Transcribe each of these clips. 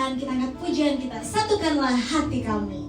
Tuhan, kita angkat pujian kita, satukanlah hati kami.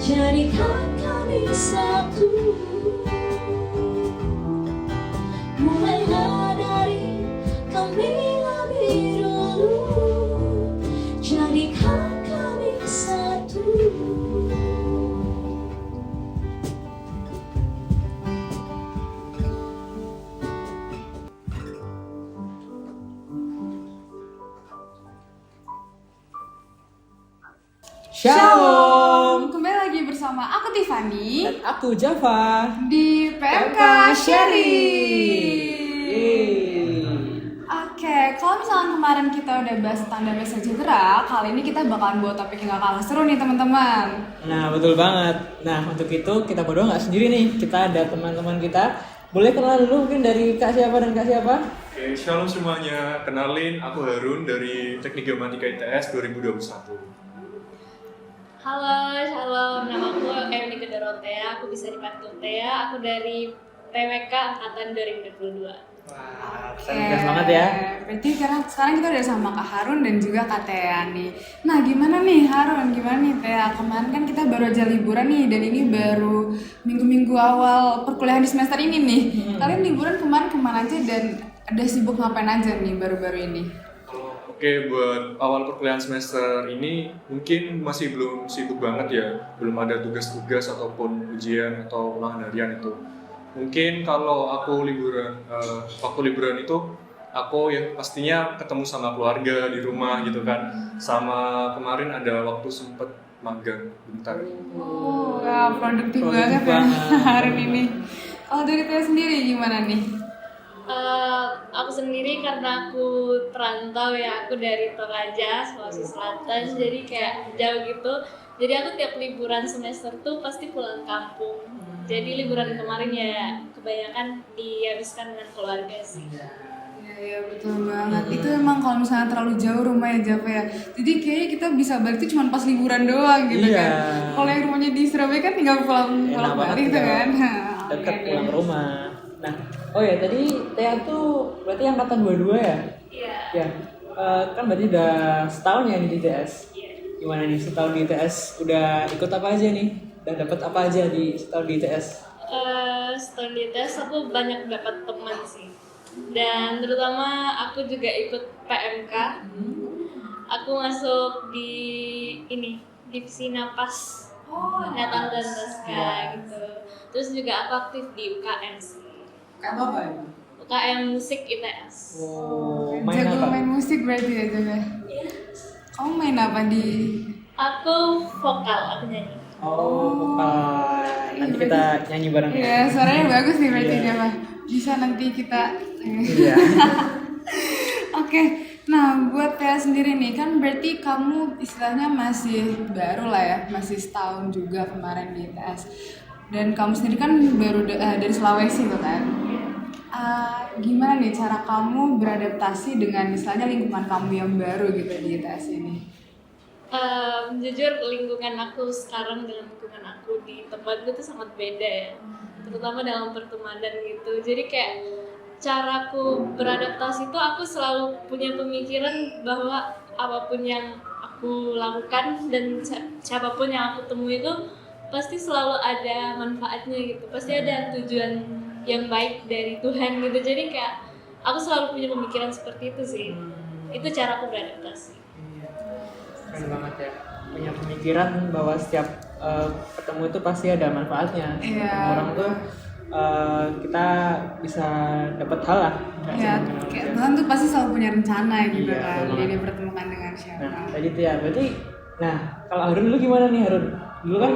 jadikan kami satu. Mulailah dari kami lebih dulu, jadikan kami satu. Shalom. Kembali lagi bersama aku Tiffany Dan aku Java di PMK Sharing. Yeay. Oke, kalau misalnya kemarin kita udah bahas tanda bahasa sejahtera, kali ini kita bakalan buat topik yang gak kalah seru nih teman-teman. Nah betul banget. Nah untuk itu kita berdua nggak sendiri nih. Kita ada teman-teman kita. Boleh kenal dulu mungkin dari Kak siapa dan Kak siapa? Oke, shalom semuanya. Kenalin, aku Harun dari Teknik Geomatika ITS 2021. Halo, shalom. Nama aku Emily Dorothea. Aku bisa dipanggil Thea. Aku dari TWK Angkatan 2022. Wah, keren banget ya. Berarti sekarang kita udah sama Kak Harun dan juga Kak Thea nih. Nah gimana nih Harun, gimana nih Thea? Kemarin kan kita baru aja liburan nih, dan ini baru minggu-minggu awal perkuliahan di semester ini nih. Kalian liburan kemarin kemana aja dan ada sibuk ngapain aja nih baru-baru ini? Oke, buat awal perkuliahan semester ini mungkin masih belum sibuk banget ya. Belum ada tugas-tugas ataupun ujian atau ulangan harian itu. Mungkin kalau aku liburan, waktu liburan itu aku ya pastinya ketemu sama keluarga di rumah gitu kan. Sama kemarin ada waktu sempet magang bentar. Oh, wah, produktif Produktif banget ya banget. hari ini. Kalau dari Thea sendiri gimana nih? Aku sendiri karena aku perantau ya, aku dari Toraja, Sulawesi Selatan, jadi kayak jauh gitu. Jadi aku tiap liburan semester tuh pasti pulang kampung. Jadi liburan kemarin ya kebanyakan dihabiskan dengan keluarga sih. Iya betul banget. Itu emang kalau misalnya terlalu jauh rumahnya Java ya. Jadi kayaknya kita bisa balik tuh cuma pas liburan doang gitu Iya. kan. Kalau yang rumahnya di Surabaya kan tinggal pulang Enak banget balik gitu ya. kan. Dekat Oke pulang deh. ke rumah. Nah, oh ya tadi Thea tuh berarti angkatan 22 ya? Iya. Ya. Kan berarti udah setahun ya di ITS. Iya. Gimana nih setahun di ITS? Udah ikut apa aja nih? Dan dapat apa aja di setahun di ITS? Setelah di tes aku banyak dapat teman sih. Dan terutama aku juga ikut PMK. Aku masuk di ini divisi napas. Penyataan dan naskah gitu. Terus juga aku aktif di UKM sih. Kamu apa ya? UKM musik ITS. Oh, main Jago apa? main musik berarti ya Java. Kamu main apa di? Aku vokal, aku nyanyi. Oh, vokal. Nanti kita nyanyi bareng ya. Iya suaranya bagus nih berarti Iya. Java. Bisa nanti kita. Iya. Oke, nah buat Thea sendiri nih kan berarti kamu istilahnya masih baru lah ya, masih setahun juga kemarin di ITS. Dan kamu sendiri kan baru dari Sulawesi tuh kan. Gimana nih cara kamu beradaptasi dengan misalnya lingkungan kamu yang baru gitu di ITS ini? Jujur lingkungan aku sekarang dengan lingkungan aku di tempatku tuh sangat beda ya, terutama dalam pertemanan gitu. Jadi kayak caraku beradaptasi tuh aku selalu punya pemikiran bahwa apapun yang aku lakukan dan siapapun yang aku temui itu pasti selalu ada manfaatnya gitu, pasti ada tujuan yang baik dari Tuhan gitu. Jadi kayak aku selalu punya pemikiran seperti itu sih. Itu caraku beradaptasi. Keren banget ya. Punya pemikiran bahwa setiap ketemu itu pasti ada manfaatnya. Iya. Ketemu orang tuh kita bisa dapat hal lah. Ya, kayak Tuhan tuh pasti selalu punya rencana gitu Iya, kan. betul Dia banget. dipertemukan dengan siapa. Nah, tadi tuh ya. Berarti, nah kalau Harun dulu gimana nih Harun? Dulu kan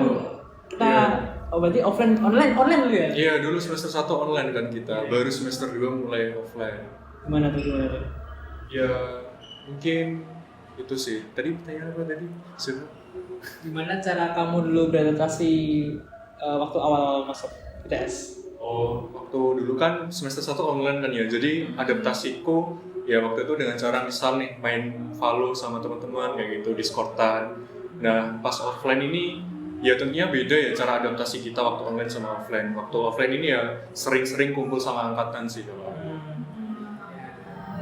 kita, Iya. berarti online dulu ya? Iya, dulu semester 1 online kan kita. Baru semester 2 mulai offline. Gimana tuh? Ya, mungkin itu sih. Tadi pertanyaan apa tadi? Sudah. Gimana cara kamu dulu beradaptasi waktu awal masuk ITS? Oh, waktu dulu kan semester 1 online kan ya. Jadi adaptasiku ya waktu itu dengan cara misal nih main Valo sama teman-teman kayak gitu, Discordan. Nah, pas offline ini ya tentunya beda ya cara adaptasi kita waktu online sama offline. Waktu offline ini ya sering-sering kumpul sama angkatan sih kalau.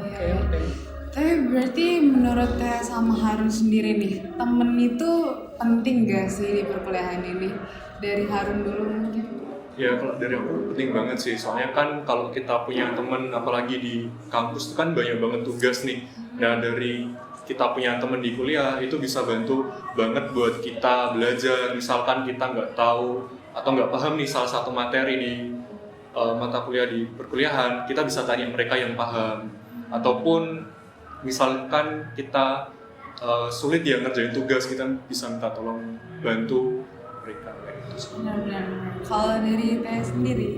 Oke. Tapi berarti menurut Teh sama Harun sendiri nih, temen itu penting gak sih di perkuliahan ini? Dari Harun dulu mungkin. Ya kalau dari aku penting banget sih, soalnya kan kalau kita punya temen apalagi di kampus itu kan banyak banget tugas nih. Nah dari kita punya temen di kuliah itu bisa bantu banget buat kita belajar. Misalkan kita nggak tahu atau nggak paham nih salah satu materi di mata kuliah di perkuliahan, kita bisa tanya mereka yang paham. Ataupun misalkan kita sulit ya ngerjain tugas, kita bisa minta tolong bantu mereka kayak gitu sih. Benar-benar. Kalau dari Teh sendiri,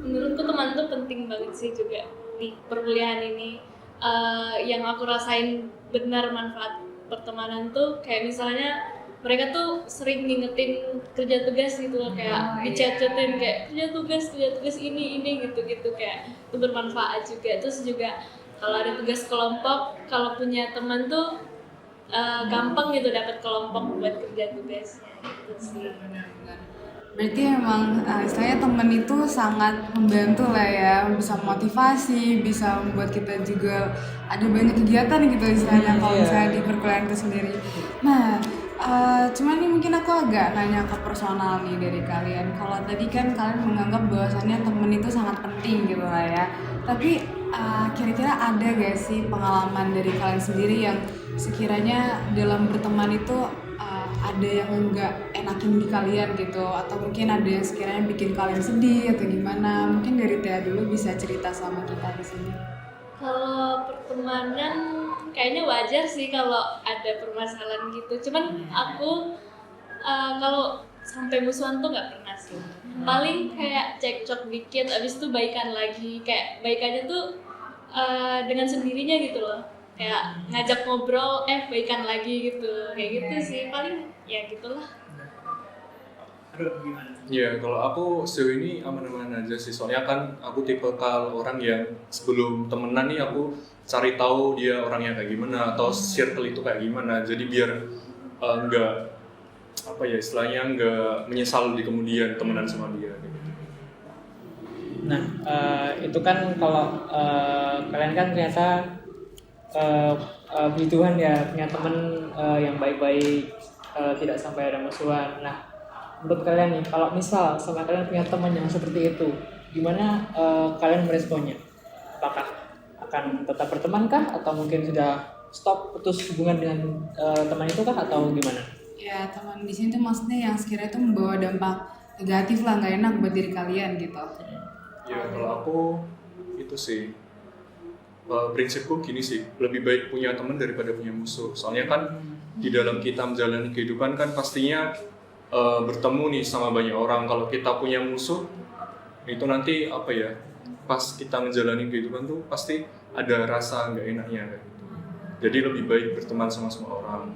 Menurutku teman tuh penting banget sih juga di perkuliahan ini. Yang aku rasain benar manfaat pertemanan tuh kayak misalnya mereka tuh sering ngingetin kerja tugas gitu loh, kayak dicacetin kayak kerja tugas ini gitu kayak itu bermanfaat juga. Terus juga kalau ada tugas kelompok, kalau punya teman tuh gampang gitu dapat kelompok buat kerja tugasnya gitu sih. berarti emang istilahnya temen itu sangat membantu lah ya, bisa motivasi, bisa membuat kita juga ada banyak kegiatan gitu istilahnya kalau misalnya di perkuliahan itu sendiri. Nah, cuman nih mungkin aku agak nanya ke personal nih dari kalian. Kalau tadi kan kalian menganggap bahwasannya temen itu sangat penting gitu lah ya. Tapi kira-kira ada gak sih pengalaman dari kalian sendiri yang sekiranya dalam berteman itu ada yang enggak enakin di kalian gitu, atau mungkin ada yang sekiranya bikin kalian sedih atau gimana? Mungkin dari Tia dulu bisa cerita sama kita di sini. Kalau pertemanan kayaknya wajar sih kalau ada permasalahan gitu. Cuman aku kalau sampai musuhan tuh nggak pernah sih. Paling kayak cekcok dikit, abis itu baikan lagi. Kayak baikannya tuh dengan sendirinya gitu loh. Kayak ngajak ngobrol, baikan lagi gitu. Kayak gitu sih. Paling ya gitulah. Aduh, gimana? Ya kalau aku sejauh ini aman-aman aja sih, soalnya kan aku tipikal orang yang sebelum temenan nih aku cari tahu dia orangnya kayak gimana atau circle itu kayak gimana, jadi biar nggak apa ya istilahnya nggak menyesal di kemudian temenan sama dia gitu. Nah, itu kan kalau kalian kan ternyata puji Tuhan ya punya teman yang baik-baik, tidak sampai ada musuhan. Nah, menurut kalian nih, kalau misal sama kalian punya teman yang seperti itu, gimana kalian meresponnya? Apakah akan tetap berteman kah? Atau mungkin sudah stop, putus hubungan dengan teman itu kah? Atau gimana? Ya teman di sini tuh maksudnya yang sekiranya itu membawa dampak negatif lah, nggak enak buat diri kalian gitu. Ya kalau aku itu sih prinsipku gini sih, lebih baik punya teman daripada punya musuh. Soalnya kan di dalam kita menjalani kehidupan kan pastinya bertemu nih sama banyak orang. Kalau kita punya musuh itu nanti apa ya, pas kita menjalani kehidupan tuh pasti ada rasa nggak enaknya kayak gitu. Jadi lebih baik berteman sama semua orang.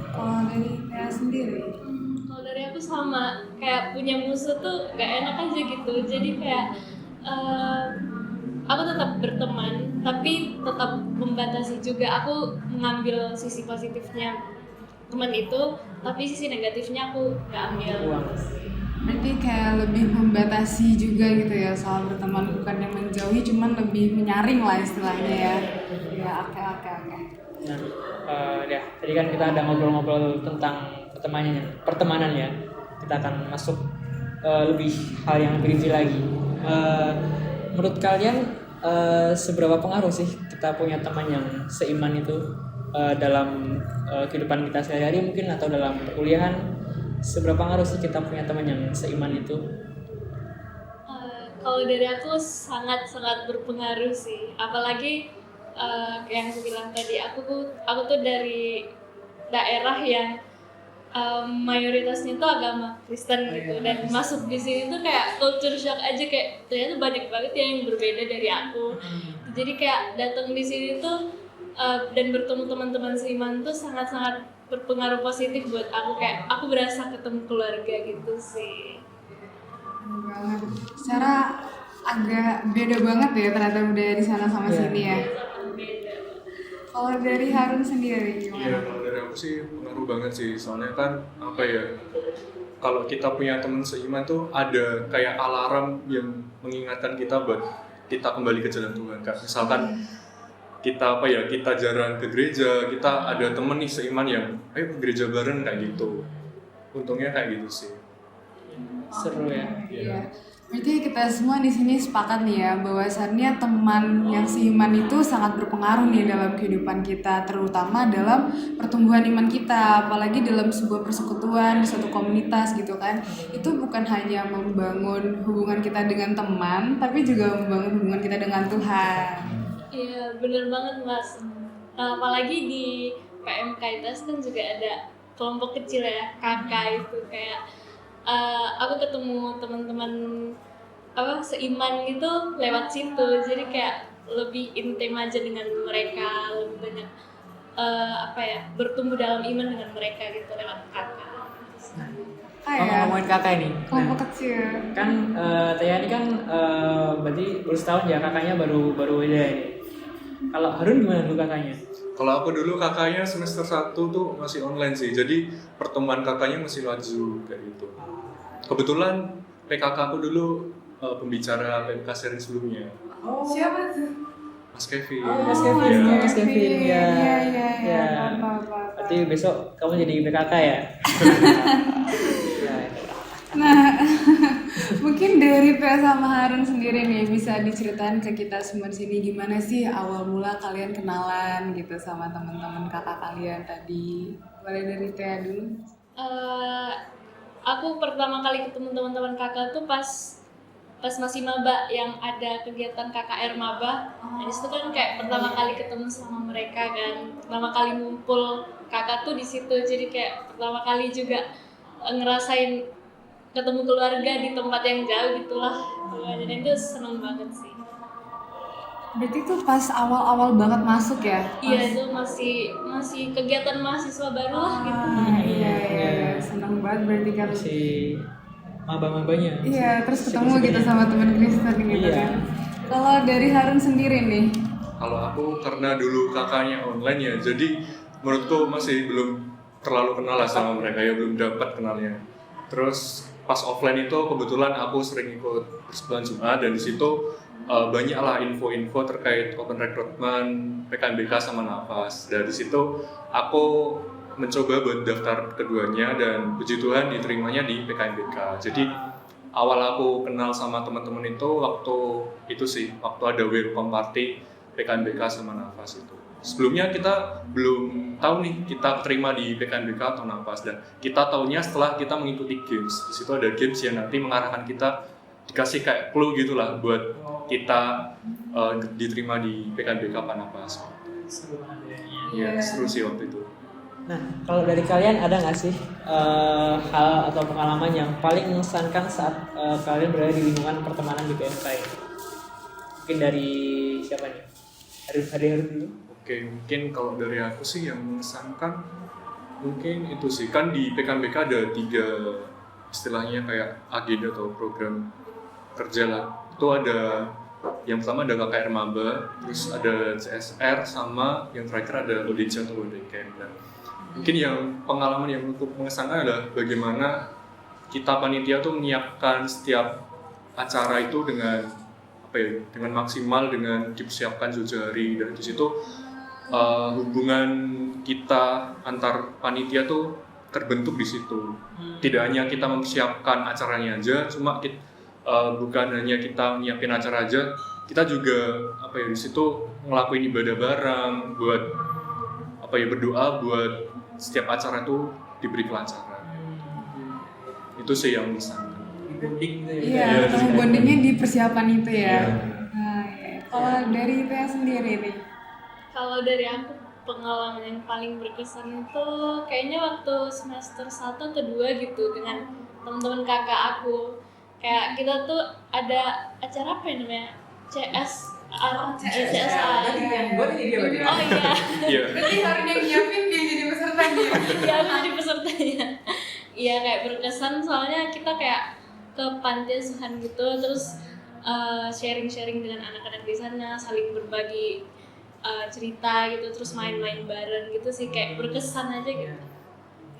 Kalau dari Tia sendiri, Kalau dari aku sama, kayak punya musuh tuh gak enak aja gitu. Jadi kayak aku tetap berteman, tapi tetap membatasi juga. Aku mengambil sisi positifnya teman itu, tapi sisi negatifnya aku gak ambil. berarti kayak lebih membatasi juga gitu ya soal berteman, bukan yang menjauhi, cuman lebih menyaring lah istilahnya ya. Ya oke. Nah, ya tadi kan kita ada ngobrol-ngobrol tentang pertemanan ya. Kita akan masuk lebih hal yang lebih rinci lagi. Menurut kalian seberapa pengaruh sih kita punya teman yang seiman itu dalam kehidupan kita sehari-hari mungkin, atau dalam perkuliahan? Seberapa pengaruh sih kita punya teman yang seiman itu? Kalau dari aku sangat berpengaruh sih. Apalagi kayak yang aku bilang tadi, aku tuh dari daerah yang mayoritasnya tuh agama Kristen gitu, dan masuk di sini tuh kayak culture shock aja, kayak ternyata banyak banget ya yang berbeda dari aku. Jadi kayak datang di sini tuh dan bertemu teman-teman seiman tuh sangat berpengaruh positif buat aku, kayak aku berasa ketemu keluarga gitu sih. Banget. Secara agak beda banget ya ternyata budaya di sana sama sini ya. Beda. Kalau dari Harun sendiri Iya gimana? kalau dari aku sih pengaruh banget sih, soalnya kan apa ya, kalau kita punya teman seiman tuh ada kayak alarm yang mengingatkan kita buat kita kembali ke jalan Tuhan. Kayak misalkan kita jarang ke gereja, kita ada temen nih seiman yang ayo ke gereja bareng kayak gitu. Untungnya kayak gitu sih. Seru ya. Iya. Berarti kita semua di sini sepakat nih ya bahwasannya teman yang seiman itu sangat berpengaruh nih dalam kehidupan kita, terutama dalam pertumbuhan iman kita, apalagi dalam sebuah persekutuan, suatu komunitas gitu kan. Itu bukan hanya membangun hubungan kita dengan teman, tapi juga membangun hubungan kita dengan Tuhan. Iya, bener banget Mas. Apalagi di PMK ITS kan juga ada kelompok kecil ya, kakak itu kayak aku ketemu teman-teman seiman gitu lewat situ, jadi kayak lebih intim aja dengan mereka, lebih banyak bertumbuh dalam iman dengan mereka gitu lewat kakak. Ngomongin kakak ini. Kelompok kecil. Kan Tia ini kan berarti baru setahun ya, kakaknya baru aja ini. Kalau Harun gimana dulu kakaknya? Kalau aku dulu kakaknya semester 1 tuh masih online sih, jadi pertemuan kakaknya masih laju kayak gitu. Kebetulan PKK aku dulu pembicara PMK seri sebelumnya, Siapa tuh? Mas Kevin. Mas Kevin, Ya. Mas Kevin ya. Iya. Berarti besok kamu jadi PKK ya? Ya. Nah, mungkin dari Pea sama Harun sendiri nih bisa diceritain ke kita semua di sini gimana sih awal mula kalian kenalan gitu sama teman-teman kakak kalian tadi. Boleh dari Pea dulu? Aku pertama kali ketemu teman-teman kakak tuh pas masih maba yang ada kegiatan KKR maba. Nah, disitu kan kayak pertama kali ketemu sama mereka kan, pertama kali ngumpul kakak tuh di situ, jadi kayak pertama kali juga ngerasain ketemu keluarga di tempat yang jauh gitulah. Jadi itu seneng banget sih. Berarti itu pas awal-awal banget masuk ya? Iya, itu masih kegiatan mahasiswa baru lah gitu. Iya. Seneng banget berarti kan. Si maba-mabanya. Iya, terus ketemu gitu sama teman Kristen gitu Iya. kan. Kalau dari Harun sendiri nih, Kalau aku karena dulu kakaknya online ya, jadi menurutku masih belum terlalu kenal lah sama mereka ya, belum dapat kenalnya. Terus pas offline itu kebetulan aku sering ikut persekutuan Jumat dan di situ banyak lah info-info terkait open recruitment, PKMBK sama Nafas. Dari situ aku mencoba buat daftar keduanya dan puji Tuhan diterimanya di PKMBK. Jadi awal aku kenal sama teman-teman itu waktu ada welcome party PKMBK sama Nafas itu. Sebelumnya kita belum tahu nih kita terima di PKMBK atau Nafas, dan kita tahunya setelah kita mengikuti games. Di situ ada games yang nanti mengarahkan kita, dikasih kayak clue gitulah buat kita diterima di PKMBK apa Nafas. Seru banget Ya, ya. seru sih waktu itu. Nah, kalau dari kalian ada nggak sih hal atau pengalaman yang paling mengesankan saat kalian berada di lingkungan pertemanan di PMK ini? Mungkin dari siapa nih? Harun dulu. Oke, mungkin kalau dari aku sih yang mengesankan mungkin itu sih, kan di PKMBK ada 3 istilahnya kayak agenda atau program kerja lah. Itu ada yang pertama ada KKR Maba, terus ada CSR, sama yang terakhir ada ODC atau ODCamp. Dan mungkin yang pengalaman yang cukup mengesankan adalah bagaimana kita panitia tuh menyiapkan setiap acara itu dengan maksimal, dengan dipersiapkan jauh hari, dan di situ hubungan kita antar panitia tuh terbentuk di situ. Tidak hanya kita mempersiapkan acaranya aja, cuma bukan hanya kita nyiapin acara aja, kita juga di situ ngelakuin ibadah bareng, buat berdoa buat setiap acara itu diberi kelancaran. Itu sih yang mengesankan. Bonding gitu ya. iya, Iya, ketemu iya. bondingnya di persiapan itu ya. Iya. Nah, iya. Kalau dari Pea sendiri nih, Kalau dari aku pengalaman yang paling berkesan itu kayaknya waktu semester 1 atau 2 gitu dengan teman-teman kakak aku. Kayak kita tuh ada acara apa ya namanya? CSR. Oh, CSR. Gue jadi apa Oh iya. Iya. berarti Harun yang nyiapin dia jadi pesertanya. Iya, aku jadi pesertanya. Iya, kayak berkesan soalnya kita kayak ke panti asuhan gitu, terus sharing-sharing dengan anak-anak di sana, saling berbagi cerita gitu, terus main-main bareng gitu sih, kayak berkesan aja gitu.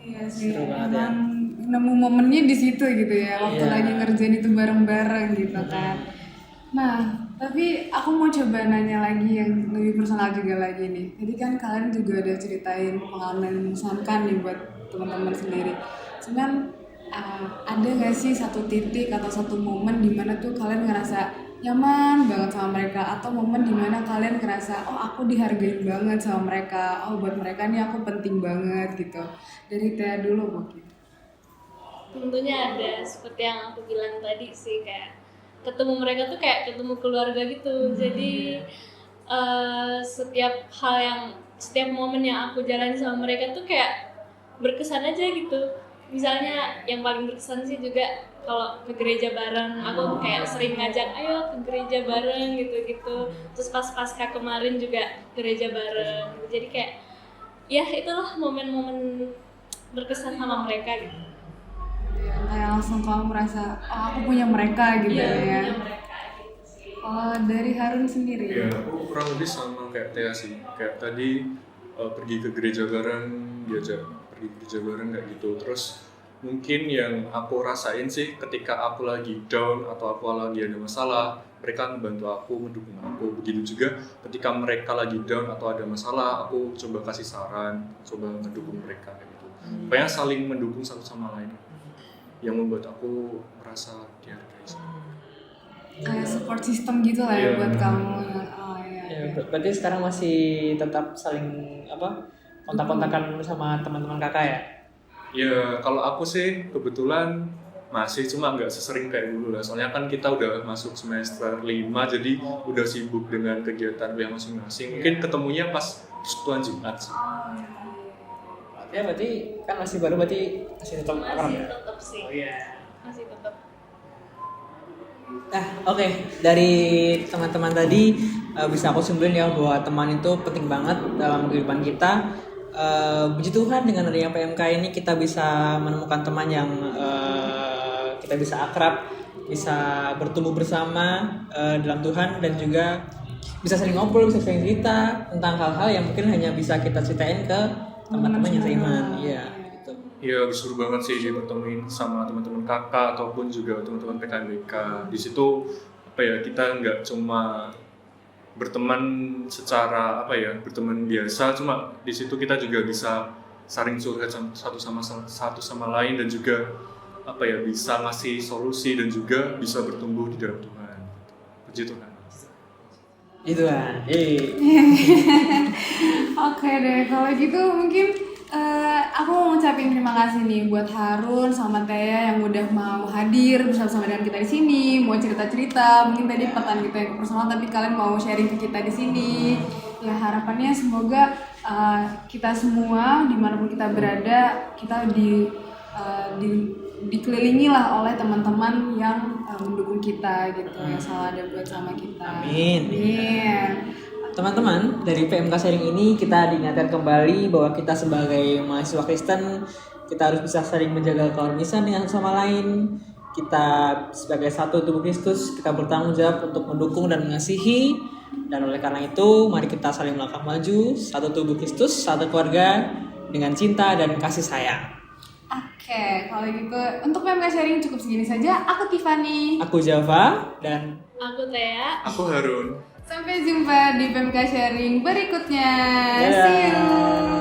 Iya sih, Seru banget ya. emang nemu momennya di situ gitu ya, waktu Iya. lagi ngerjain itu bareng-bareng gitu kan. Nah, Tapi aku mau coba nanya lagi yang lebih personal juga lagi nih. Tadi kan kalian juga udah ceritain pengalaman mengesankan nih buat teman-teman sendiri. Cuman ada nggak sih satu titik atau satu momen dimana tuh kalian ngerasa nyaman banget sama mereka, atau momen dimana kalian ngerasa oh aku dihargain banget sama mereka, oh buat mereka nih aku penting banget gitu. Dari Tia dulu mungkin. Tentunya ada, seperti yang aku bilang tadi sih, kayak ketemu mereka tuh kayak ketemu keluarga gitu. Jadi setiap momen yang aku jalani sama mereka tuh kayak berkesan aja gitu. Misalnya yang paling berkesan sih juga kalau ke gereja bareng, aku kayak sering ngajak ayo ke gereja bareng gitu-gitu. Terus pas pasca kemarin juga gereja bareng. Jadi kayak ya itulah momen-momen berkesan sama mereka gitu. Kayak langsung kamu merasa oh aku punya mereka gitu Iya, ya. punya mereka gitu sih. Oh dari Harun sendiri. Ya, aku kurang lebih sama kayak Thea sih. Kayak tadi pergi ke gereja bareng, diajak pergi ke gereja bareng kayak gitu. Terus mungkin yang aku rasain sih ketika aku lagi down atau aku lagi ada masalah, mereka membantu aku, mendukung aku. Begitu juga ketika mereka lagi down atau ada masalah, aku coba kasih saran, coba mendukung mereka kayak gitu. Pokoknya saling mendukung satu sama lain. Yang membuat aku merasa dihargai sih. Kayak support system gitu lah ya Iya. buat kamu. Oh iya. Ya, berarti sekarang masih tetap saling kontak-kontakan sama teman-teman kakak ya? Ya kalau aku sih kebetulan masih, cuma nggak sesering kayak dulu lah. Soalnya kan kita udah masuk semester 5, jadi udah sibuk dengan kegiatan yang masing-masing. Mungkin ketemunya pas Tuhan Jumat sih. Ya berarti kan masih baru, berarti masih tetap akrab Masih ya? tetap sih. Oh iya. Masih tetap. Nah, oke. Dari teman-teman tadi bisa aku simpulin ya bahwa teman itu penting banget dalam kehidupan kita. Puji Tuhan dengan adanya PMK ini kita bisa menemukan teman yang kita bisa akrab, bisa bertumbuh bersama dalam Tuhan, dan juga bisa sering ngobrol, bisa sering cerita tentang hal-hal yang mungkin hanya bisa kita ceritain ke teman-teman yang seiman. Iya, gitu. Iya, seru banget sih bertemuin sama teman-teman kakak ataupun juga teman-teman PKBK. Di situ kita nggak cuma berteman secara berteman biasa, cuma di situ kita juga bisa saling curhat satu sama lain, dan juga bisa ngasih solusi dan juga bisa bertumbuh di dalam Tuhan. Puji Tuhan. Itu kan. Oke deh, kalau gitu mungkin aku mau ngucapin terima kasih nih buat Harun sama Thea yang udah mau hadir bersama-sama dengan kita di sini, mau cerita-cerita. Mungkin tadi pertanyaan kita yang personal, tapi kalian mau sharing ke kita di sini. Ya harapannya semoga kita semua dimanapun kita berada, kita dikelilingi lah oleh teman-teman yang mendukung kita gitu, yang selalu ada buat sama kita. Amin. Amin. Teman-teman, dari PMK Sharing ini kita diingatkan kembali bahwa kita sebagai mahasiswa Kristen, kita harus bisa saling menjaga kehormatan dengan sama lain. Kita sebagai satu tubuh Kristus, kita bertanggung jawab untuk mendukung dan mengasihi. Dan oleh karena itu, mari kita saling melangkah maju, satu tubuh Kristus, satu keluarga, dengan cinta dan kasih sayang. Oke, kalau gitu untuk PMK Sharing cukup segini saja. Aku Tiffany. Aku Java, dan Aku Thea. Aku Harun. Sampai jumpa di PMK Sharing berikutnya. Dadah. See you.